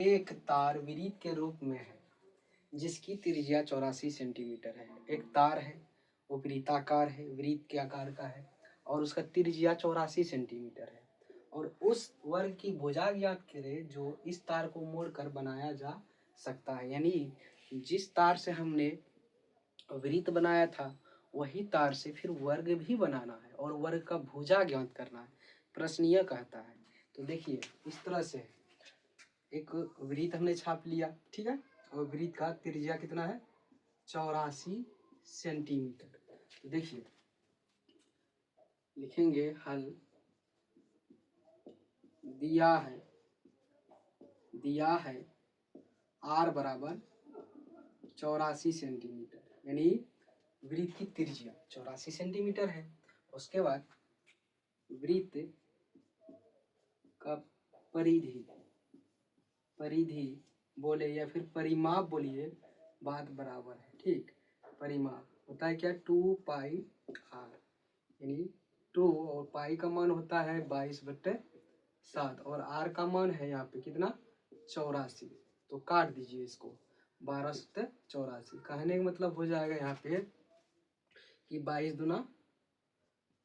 एक तार वृत्त के रूप में है जिसकी त्रिज्या 84 सेंटीमीटर है। एक तार है, वो वृत्ताकार है, वृत्त के आकार का है और उसका त्रिज्या 84 सेंटीमीटर है। और उस वर्ग की भुजा ज्ञात करें जो इस तार को मोड़कर बनाया जा सकता है। यानी जिस तार से हमने वृत्त बनाया था वही तार से फिर वर्ग भी बनाना है और वर्ग का भुजा ज्ञात करना है। प्रश्न यह कहता है। तो देखिए इस तरह से एक वृत्त हमने छाप लिया, ठीक है, और वृत्त का त्रिज्या कितना है? 84 सेंटीमीटर। तो देखिए लिखेंगे हल। दिया है r बराबर 84 सेंटीमीटर, यानी वृत्त की त्रिज्या 84 सेंटीमीटर है। उसके बाद वृत्त का परिधि बोले या फिर परिमाप बोलिए, बात बराबर है, ठीक। परिमाप होता है क्या? 2 पाई r, यानी 2 और पाई का मान होता है 22/7 और r का मान है यहाँ पे कितना? 84। तो काट दीजिए इसको, 12/84। कहने का मतलब हो जाएगा यहाँ पे कि 22 दूना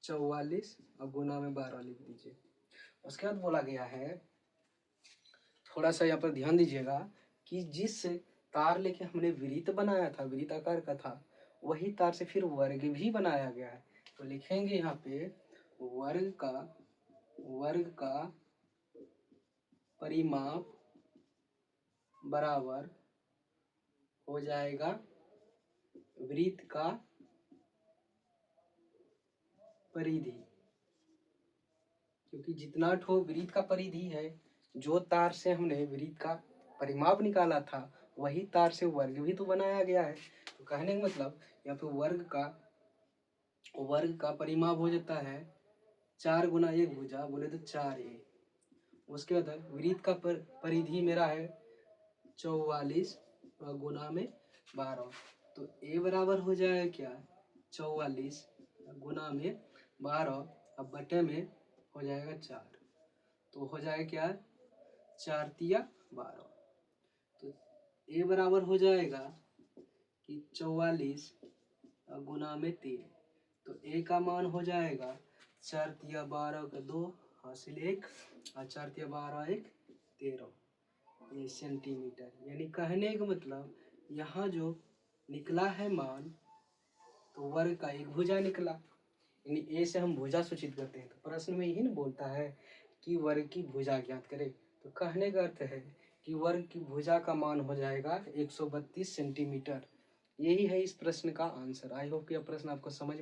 44 और गुना में 12 लिख दीजिए। उसके बाद बोला गया है, थोड़ा सा यहाँ पर ध्यान दीजिएगा कि जिस तार लेके हमने वृत्त बनाया था, वृत्त आकार का था, वही तार से फिर वर्ग भी बनाया गया है। तो लिखेंगे यहाँ पे वर्ग का परिमाप बराबर हो जाएगा वृत्त का परिधि, क्योंकि जितना ठो वृत्त का परिधि है, जो तार से हमने वृत्त का परिमाप निकाला था वही तार से वर्ग भी तो बनाया गया है। तो कहने का मतलब यहाँ पे वर्ग का परिमाप हो जाता है 4 गुना 1 भुजा बोले तो 4a। उसके बाद वृत्त का परिधि मेरा है 44 और गुना में 12। तो a बराबर हो जाएगा क्या? 44 गुना में 12 अब बटे में हो जाएगा 4। तो हो जाएगा क्या? 4 तिया 12। तो a बराबर हो जाएगा कि 44 गुना में 3। तो a का मान हो जाएगा 4 तिया 12 का 2 हासिल 1 और 4 तिया 12 1 13 ये सेंटीमीटर। यानी कहने का मतलब यहाँ जो निकला है मान, तो वर्ग का एक भुजा निकला, यानी ए से हम भुजा सूचित करते हैं। तो प्रश्न में यही ना बोलता है कि वर्ग की भुजा ज्ञात करें। तो कहने का अर्थ है कि वर्ग की भुजा का मान हो जाएगा 132 सेंटीमीटर। यही है इस प्रश्न का आंसर। आई होप कि यह प्रश्न आपको समझ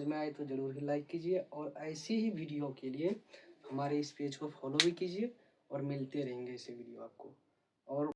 में आए तो जरूर ही लाइक कीजिए और ऐसी ही वीडियो के लिए हमारे इस पेज को फॉलो भी कीजिए और मिलते रहेंगे ऐसे वीडियो आपको। और